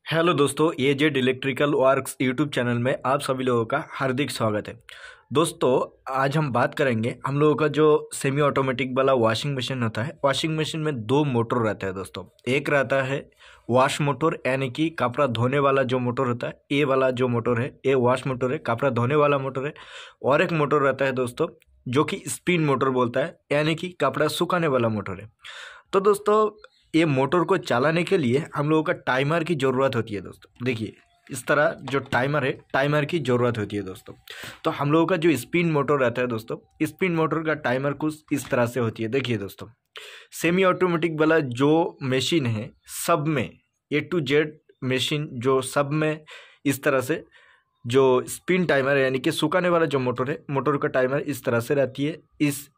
Hello दोस्तों, AZ electrical works YouTube channel में आप सभी लोगों का हार्दिक स्वागत है। दोस्तों, आज हम बात करेंगे हम लोगों का जो सेमी ऑटोमेटिक वाला वॉशिंग मशीन होता है। वॉशिंग मशीन में दो मोटर रहता है दोस्तों। एक रहता है वॉश मोटर, यानी कि कपड़ा धोने वाला जो मोटर होता है, ये वाला जो मोटर है ये वॉश मोटर है, कपड़ा धोने वाला मोटर है। और एक मोटर रहता है दोस्तों जो कि स्पिन मोटर बोलता है, यानी कि कपड़ा सुखाने वाला मोटर है। तो दोस्तों, ये मोटर को चलाने के लिए हम लोगों का टाइमर की ज़रूरत होती है दोस्तों। देखिए, इस तरह जो टाइमर है, टाइमर की ज़रूरत होती है दोस्तों। तो हम लोगों का जो स्पिन मोटर रहता है दोस्तों, स्पिन मोटर का टाइमर कुछ इस तरह से होती है। देखिए दोस्तों, सेमी ऑटोमेटिक वाला जो मशीन है, सब में A to Z मशीन जो सब में इस तरह से जो स्पिन टाइमर है, यानी कि सुखाने वाला जो मोटर है, मोटर का टाइमर इस तरह से रहती है।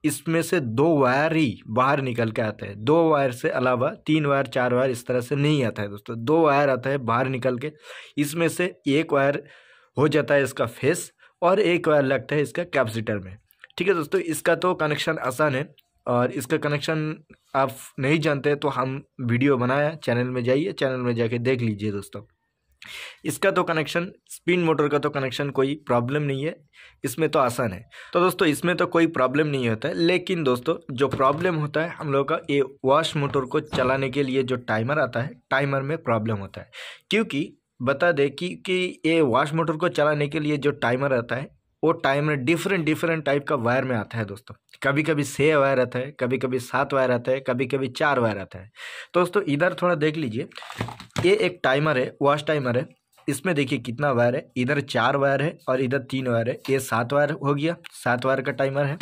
इसमें से दो वायर ही बाहर निकल के आता है। दो वायर से अलावा 3 वायर 4 वायर इस तरह से नहीं आता है दोस्तों। दो वायर आता है बाहर निकल के। इसमें से एक वायर हो जाता है इसका फेस और एक वायर लगता है इसका कैपेसिटर में। ठीक है दोस्तों, इसका तो कनेक्शन आसान है। और इसका कनेक्शन आप नहीं जानते तो हम वीडियो बनाया, चैनल में जाइए, चैनल में जाके देख लीजिए दोस्तों। इसका तो कनेक्शन, स्पिन मोटर का तो कनेक्शन कोई प्रॉब्लम नहीं है, इसमें तो आसान है। तो दोस्तों, इसमें तो कोई प्रॉब्लम नहीं होता है। लेकिन दोस्तों, जो प्रॉब्लम होता है हम लोग का ये वॉश मोटर को चलाने के लिए जो टाइमर आता है, टाइमर में प्रॉब्लम होता है। क्योंकि बता दें कि ये वॉश मोटर को चलाने के लिए जो टाइमर आता है, वो टाइमर डिफरेंट टाइप का वायर में आता है दोस्तों। कभी कभी 6 वायर आता है, कभी कभी 7 वायर आता है, कभी कभी 4 वायर आता है। दोस्तों, इधर थोड़ा देख लीजिए, ये एक टाइमर है, वॉश टाइमर है। इसमें देखिए कितना वायर है, इधर 4 वायर है और इधर 3 वायर है। ये 7 वायर हो गया, 7 वायर का टाइमर है।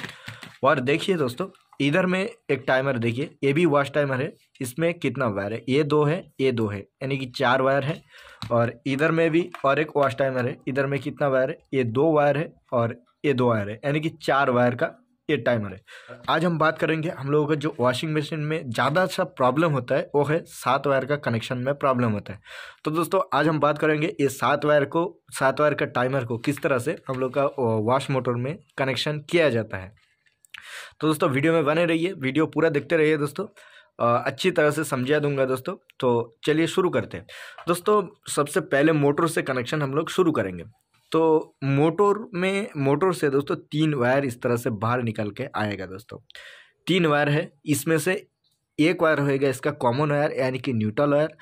और देखिए दोस्तों, इधर में एक टाइमर देखिए, ये भी वॉश टाइमर है। इसमें कितना वायर है, ये 2 है, ये 2 है, यानी कि 4 वायर है। और इधर में भी और एक वॉश टाइमर है। इधर में कितना वायर है, ये 2 वायर है और ये 2 वायर है, यानी कि 4 वायर का ये टाइमर है। आज हम बात करेंगे हम लोगों का जो वॉशिंग मशीन में ज़्यादा सा प्रॉब्लम होता है, वो है 7 वायर का कनेक्शन में प्रॉब्लम होता है। तो दोस्तों, आज हम बात करेंगे ये 7 वायर का टाइमर को किस तरह से हम लोग का वॉश मोटर में कनेक्शन किया जाता है। तो दोस्तों, वीडियो में बने रहिए, वीडियो पूरा देखते रहिए दोस्तों। अच्छी तरह से समझा दूंगा दोस्तों। तो चलिए शुरू करते हैं दोस्तों। सबसे पहले मोटर से कनेक्शन हम लोग शुरू करेंगे। तो मोटर से दोस्तों 3 वायर इस तरह से बाहर निकल के आएगा दोस्तों। 3 वायर है, इसमें से एक वायर होएगा इसका कॉमन वायर, यानी कि न्यूट्रल वायर।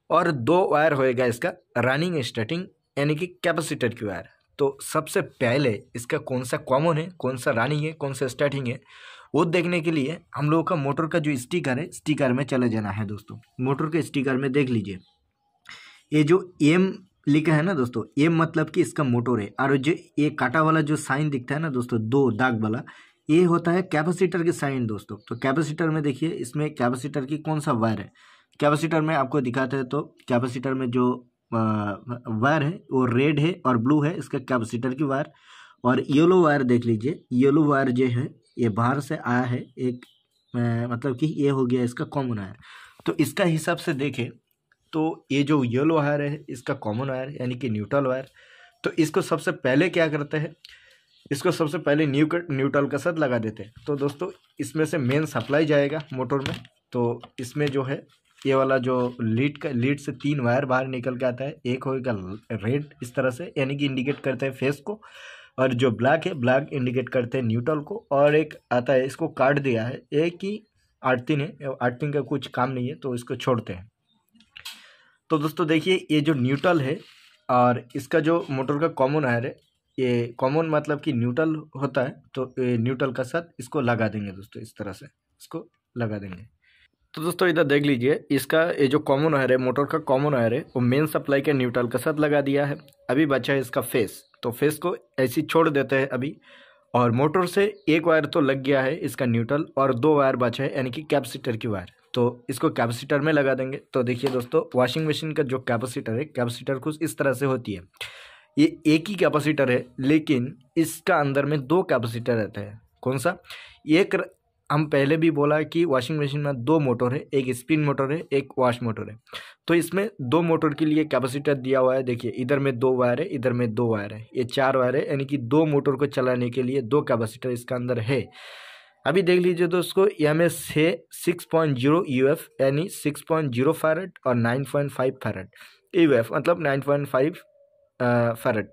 और 2 वायर होएगा इसका रनिंग स्टार्टिंग, यानी कि कैपेसिटर की वायर। तो सबसे पहले इसका कौन सा कॉमन है, कौन सा रनिंग है, कौन सा स्टार्टिंग है, वो देखने के लिए हम लोगों का मोटर का जो स्टिकर है, स्टिकर में चले जाना है दोस्तों। मोटर के स्टिकर में देख लीजिए, ये जो एम लिखा है ना दोस्तों, एम मतलब कि इसका मोटर है। और जो ये काटा वाला जो साइन दिखता है ना दोस्तों, 2 दाग वाला, ये होता है कैपेसिटर की साइन दोस्तों। तो कैपेसिटर में देखिए, इसमें कैपेसिटर की कौन सा वायर है, कैपेसिटर में आपको दिखाते हैं। तो कैपेसिटर में जो वायर है वो रेड है और ब्लू है, इसका कैपेसिटर की वायर। और येलो वायर देख लीजिए, येलो वायर जो है ये बाहर से आया है एक, मतलब कि ये हो गया इसका कॉमन वायर। तो इसका हिसाब से देखें तो ये जो येलो वायर है इसका कॉमन वायर, यानी कि न्यूट्रल वायर। तो इसको सबसे पहले क्या करते हैं, इसको सबसे पहले न्यूट्रल का साथ लगा देते हैं। तो दोस्तों, इसमें से मेन सप्लाई जाएगा मोटर में। तो इसमें जो है ये वाला जो लीड से 3 वायर बाहर निकल के आता है। एक होगा रेड इस तरह से, यानी कि इंडिकेट करते हैं फेस को। और जो ब्लैक है, ब्लैक इंडिकेट करते हैं न्यूट्रल को। और एक आता है, इसको काट दिया है, एक ही 8-3 है, 8-3 का कुछ काम नहीं है, तो इसको छोड़ते हैं। तो दोस्तों देखिए, ये जो न्यूट्रल है और इसका जो मोटर का कॉमन वायर है, ये कॉमन मतलब कि न्यूट्रल होता है। तो ये न्यूट्रल का साथ इसको लगा देंगे दोस्तों, इस तरह से इसको लगा देंगे। तो दोस्तों, इधर देख लीजिए, इसका ये जो कॉमन वायर है, मोटर का कॉमन वायर है, वो मेन सप्लाई के न्यूट्रल के साथ लगा दिया है। अभी बचा है इसका फेस, तो फेस को ऐसे छोड़ देते हैं अभी। और मोटर से एक वायर तो लग गया है इसका न्यूट्रल, और 2 वायर बचा है, यानी कि कैपेसिटर की वायर। तो इसको कैपेसिटर में लगा देंगे। तो देखिए दोस्तों, वॉशिंग मशीन का जो कैपेसिटर है, कैपेसिटर कुछ इस तरह से होती है। ये एक ही कैपेसिटर है, लेकिन इसका अंदर में 2 कैपेसिटर रहता है। कौन सा, एक हम पहले भी बोला कि वॉशिंग मशीन में 2 मोटर है, एक स्पिन मोटर है, एक वॉश मोटर है। तो इसमें 2 मोटर के लिए कैपेसिटर दिया हुआ है। देखिए, इधर में 2 वायर है, इधर में 2 वायर है, ये 4 वायर है, यानी कि 2 मोटर को चलाने के लिए 2 कैपेसिटर इसका अंदर है। अभी देख लीजिए दोस्तों, ये हमें 6.0 यूएफ यानी 6.0 फैरेड और 9.5 फैरेड यूएफ मतलब 9.5 फैरेड।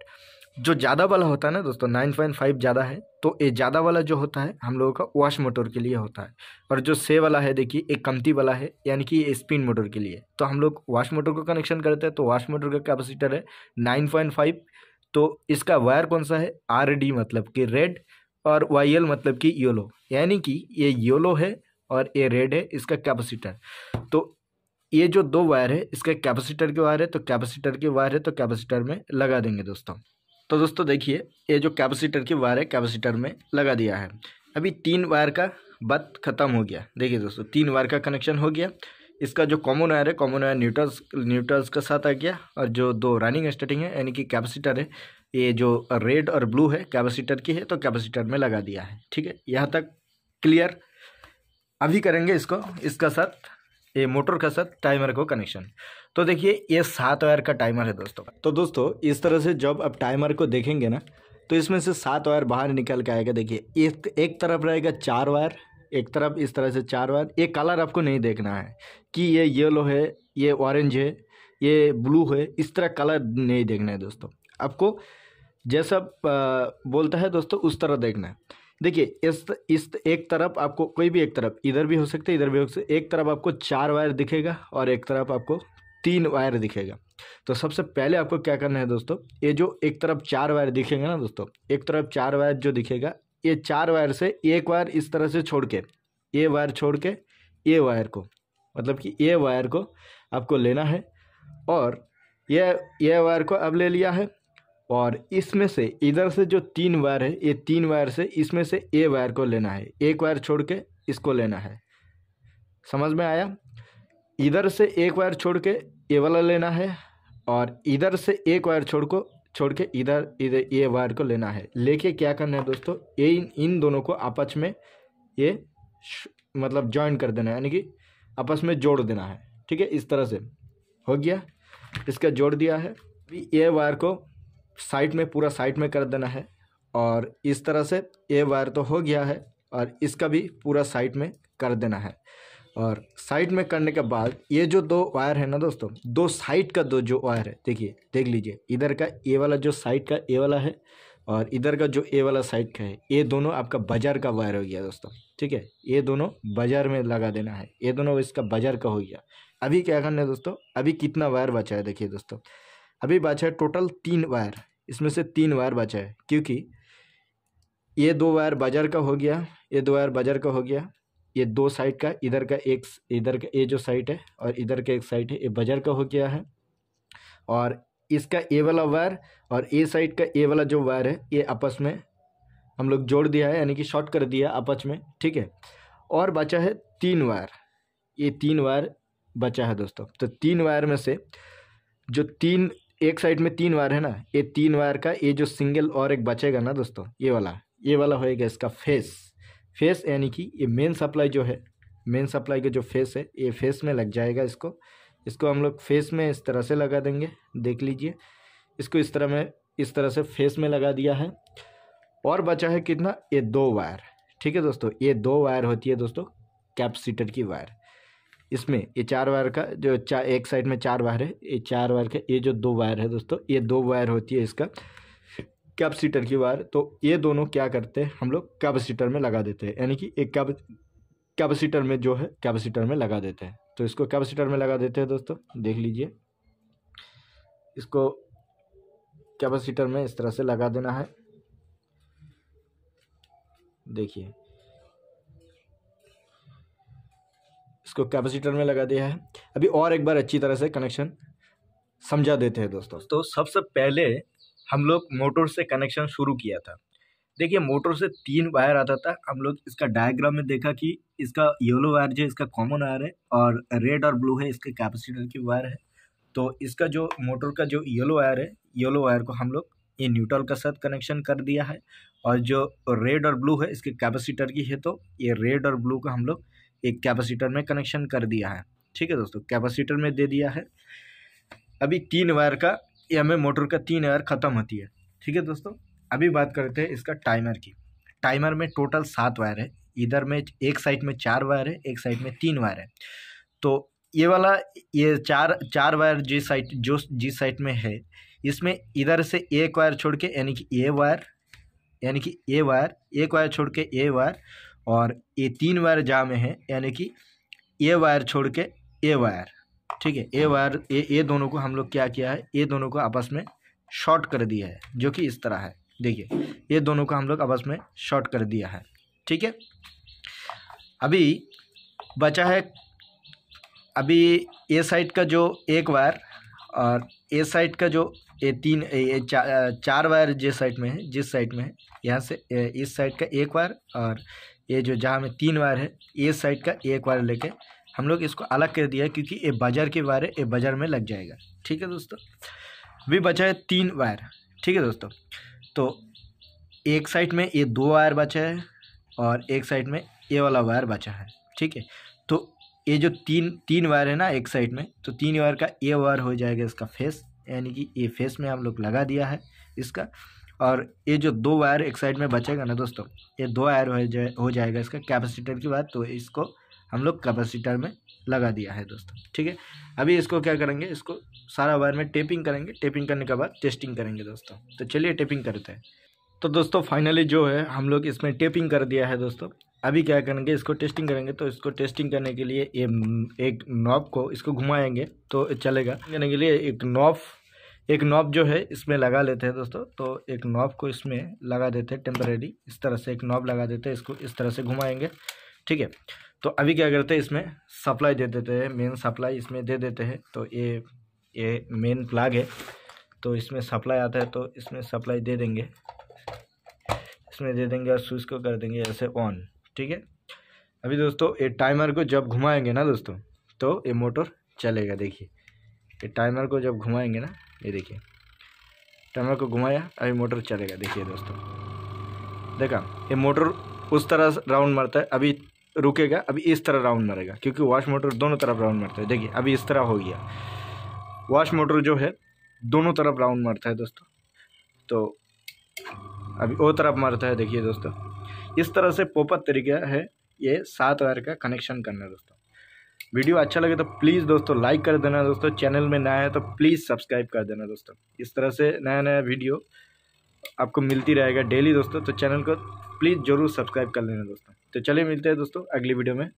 जो ज़्यादा वाला होता है ना दोस्तों, 9.5 ज़्यादा है, तो ये ज़्यादा वाला जो होता है हम लोगों का वॉश मोटर के लिए होता है। और जो से वाला है देखिए, एक कमती वाला है यानी कि ये स्पिन मोटर के लिए। तो हम लोग वॉश मोटर को कनेक्शन करते हैं, तो वॉश मोटर का कैपेसिटर है 9.5। तो इसका वायर कौन सा है, RD मतलब कि रेड, और YL मतलब कि येलो, यानी कि ये येलो है और ये रेड है इसका कैपेसिटर। तो ये जो दो वायर है इसका कैपेसिटर के वायर है, तो कैपेसिटर के वायर है तो कैपेसिटर में लगा देंगे दोस्तों। तो दोस्तों देखिए, ये जो कैपेसिटर की वायर है कैपेसिटर में लगा दिया है। अभी 3 वायर का बात खत्म हो गया। देखिए दोस्तों, 3 वायर का कनेक्शन हो गया। इसका जो कॉमन वायर है, कॉमन वायर न्यूट्रल्स के साथ आ गया, और जो 2 रनिंग स्टार्टिंग है यानी कि कैपेसिटर है, ये जो रेड और ब्लू है कैपेसिटर की है, तो कैपेसिटर में लगा दिया है। ठीक है, यहाँ तक क्लियर। अभी करेंगे इसका साथ, ये मोटर का साथ टाइमर को कनेक्शन। तो देखिए, ये 7 वायर का टाइमर है दोस्तों। तो दोस्तों इस तरह से जब आप टाइमर को देखेंगे ना, तो इसमें से 7 वायर बाहर निकल के आएगा। देखिए, एक तरफ रहेगा 4 वायर, एक तरफ इस तरह से 4 वायर। ये कलर आपको नहीं देखना है कि ये येलो है, ये ऑरेंज है, ये ब्लू है, इस तरह कलर नहीं देखना है दोस्तों। आपको जैसा बोलता है दोस्तों उस तरह देखना है। देखिए, इस एक तरफ आपको, कोई भी एक तरफ, इधर भी हो सकते इधर भी हो सकते, एक तरफ आपको 4 वायर दिखेगा और एक तरफ आपको 3 वायर दिखेगा। तो सबसे पहले आपको क्या करना है दोस्तों, ये जो एक तरफ 4 वायर दिखेगा ना दोस्तों, एक तरफ 4 वायर जो दिखेगा, ये 4 वायर से एक वायर इस तरह से छोड़ के, ये वायर छोड़ के ये वायर को, मतलब कि ये वायर को आपको लेना है। और ये वायर को अब ले लिया है, और इसमें से इधर से जो 3 वायर है, ये 3 वायर से इसमें से ए वायर को लेना है, एक वायर छोड़ के इसको लेना है। समझ में आया? इधर से एक वायर छोड़ के ये वाला लेना है, और इधर से एक वायर छोड़ के इधर इधर ये वायर को लेना है। लेके क्या करना है दोस्तों, ये इन दोनों को आपस में ये मतलब जॉइन कर देना है, यानी कि आपस में जोड़ देना है। ठीक है, इस तरह से हो गया, इसका जोड़ दिया है। अभी ये वायर को साइड में, पूरा साइड में कर देना है, और इस तरह से ये वायर तो हो गया है, और इसका भी पूरा साइड में कर देना है। और साइड में करने के बाद ये जो 2 वायर है ना दोस्तों, 2 साइड का जो वायर है, देखिए देख लीजिए, इधर का ये वाला जो साइड का ये वाला है, और इधर का जो ये वाला साइड का है, ये दोनों आपका बाजार का वायर हो गया दोस्तों। ठीक है, ये दोनों बाजार में लगा देना है, ये दोनों इसका बाजार का हो गया। अभी क्या करना है दोस्तों, अभी कितना वायर बचा है देखिए दोस्तों, अभी बचा है टोटल 3 वायर। इसमें से 3 वायर बचा है, क्योंकि ये 2 वायर बाजार का हो गया, ये 2 वायर बाजार का हो गया, ये 2 साइड का, इधर का ये जो साइड है और इधर का एक साइड है, ये बाजार का हो गया है। और इसका ये वाला वायर और ये साइड का ये वाला जो वायर है, ये आपस में हम लोग जोड़ दिया है, यानी कि शॉर्ट कर दिया आपस में। ठीक है, और बचा है 3 वायर, ये 3 वायर बचा है दोस्तों। तो 3 वायर में से जो 3, एक साइड में 3 वायर है ना, ये 3 वायर का ये जो सिंगल और एक बचेगा ना दोस्तों, ये वाला होएगा इसका फेस, यानी कि ये मेन सप्लाई जो है, मेन सप्लाई का जो फेस है, ये फेस में लग जाएगा। इसको हम लोग फेस में इस तरह से लगा देंगे। देख लीजिए, इसको इस तरह से फेस में लगा दिया है। और बचा है कितना, ये 2 वायर। ठीक है दोस्तों, ये 2 वायर होती है दोस्तों कैपेसिटर की वायर। इसमें ये 4 वायर का जो एक साइड में 4 वायर है, ये 4 वायर का ये जो 2 वायर है दोस्तों, ये 2 वायर होती है इसका कैपेसिटर की वायर। तो ये दोनों क्या करते हैं, हम लोग कैपेसिटर में लगा देते हैं, यानी कि एक कैपेसिटर में जो है कैपेसिटर में लगा देते हैं। तो इसको कैपेसिटर में लगा देते हैं दोस्तों। देख लीजिए, इसको कैपेसिटर में इस तरह से लगा देना है। देखिए, इसको कैपेसिटर में लगा दिया है। अभी और एक बार अच्छी तरह से कनेक्शन समझा देते हैं दोस्तों। तो सबसे पहले हम लोग मोटर से कनेक्शन शुरू किया था। देखिए, मोटर से 3 वायर आता था। हम लोग इसका डायग्राम में देखा कि इसका येलो वायर जो इसका कॉमन वायर है, और रेड और ब्लू है इसके कैपेसिटर की वायर है। तो इसका जो मोटर का जो येलो वायर है, येलो वायर को हम लोग ये न्यूट्रल के साथ कनेक्शन कर दिया है, और जो रेड और ब्लू है इसके कैपेसिटर की है, तो ये रेड और ब्लू का हम लोग एक कैपेसिटर में कनेक्शन कर दिया है। ठीक है दोस्तों, कैपेसिटर में दे दिया है। अभी 3 वायर का, ये हमें मोटर का 3 वायर ख़त्म होती है। ठीक है दोस्तों, अभी बात करते हैं इसका टाइमर की। टाइमर में टोटल 7 वायर है, इधर में एक साइड में 4 वायर है, एक साइड में 3 वायर है। तो ये वाला ये चार वायर जिस साइड में है, इसमें इधर से एक वायर छोड़ के यानी कि ए वायर एक वायर छोड़ के ए वायर, और ये 3 वायर जहाँ में है यानी कि ए वायर छोड़ के ए वायर, ठीक है। ए वायर ये दोनों को हम लोग क्या किया है, ये दोनों को आपस में शॉर्ट कर दिया है, जो कि इस तरह है। देखिए ये दोनों को हम लोग आपस में शॉर्ट कर दिया है, ठीक है। अभी बचा है, अभी ए साइड का जो एक वायर और ए साइड का जो ये चार वायर जिस साइड में है यहाँ से इस साइड का एक वायर, और ये जो जहाँ में 3 वायर है इस साइड का एक वायर लेके हम लोग इसको अलग कर दिया है, क्योंकि ये बाजार के वायर है, ये बाजार में लग जाएगा, ठीक है दोस्तों। अभी बचा है 3 वायर, ठीक है दोस्तों। तो एक साइड में ये 2 वायर बचा है और एक साइड में ये वाला वायर बचा है, ठीक है। तो ये जो तीन वायर है ना एक साइड में, तो 3 वायर का ये वायर हो जाएगा इसका फेस, यानी कि ये फेस में हम लोग लगा दिया है इसका। और ये जो 2 वायर एक साइड में बचेगा ना दोस्तों, ये 2 वायर हो जाएगा इसका कैपेसिटर की बात, तो इसको हम लोग कैपेसिटर में लगा दिया है दोस्तों, ठीक है। अभी इसको क्या करेंगे, इसको सारा वायर में टेपिंग करेंगे, टेपिंग करने के बाद टेस्टिंग करेंगे दोस्तों। तो चलिए टेपिंग करते हैं। तो दोस्तों फाइनली जो है हम लोग इसमें टेपिंग कर दिया है दोस्तों। अभी क्या करेंगे, इसको टेस्टिंग करेंगे। तो इसको टेस्टिंग करने के लिए ये एक नॉब को इसको घुमाएंगे तो चलेगा। करने के लिए एक नॉब जो है इसमें लगा लेते हैं दोस्तों। तो एक नॉब को इसमें लगा देते हैं टेम्परेरी, इस तरह से एक नॉब लगा देते हैं, इसको इस तरह से घुमाएंगे, ठीक है। तो अभी क्या करते हैं, इसमें सप्लाई दे देते हैं, मेन सप्लाई इसमें दे देते हैं। तो ये मेन प्लग है, तो इसमें सप्लाई आता है, तो इसमें सप्लाई दे देंगे, इसमें दे देंगे और स्विच को कर देंगे ऐसे ऑन, ठीक है। अभी दोस्तों ये टाइमर को जब घुमाएंगे ना दोस्तों, तो ये मोटर चलेगा। देखिए ये टाइमर को जब घुमाएंगे ना, ये देखिए टाइमर को घुमाया, अभी मोटर चलेगा। देखिए दोस्तों, देखा ये मोटर उस तरह राउंड मारता है, अभी रुकेगा, अभी इस तरह राउंड मारेगा, क्योंकि वॉश मोटर दोनों तरफ राउंड मारता है। देखिए अभी इस तरह हो गया, वॉश मोटर जो है दोनों तरफ राउंड मारता है दोस्तों। तो अभी वो तरफ मारता है, देखिए दोस्तों। इस तरह से पॉपअप तरीका है ये 7 वायर का कनेक्शन करना दोस्तों। वीडियो अच्छा लगे तो प्लीज़ दोस्तों लाइक कर देना दोस्तों। चैनल में नया है तो प्लीज़ सब्सक्राइब कर देना दोस्तों। इस तरह से नया वीडियो आपको मिलती रहेगा डेली दोस्तों। तो चैनल को प्लीज़ ज़रूर सब्सक्राइब कर लेना दोस्तों। तो चलिए मिलते हैं दोस्तों अगली वीडियो में।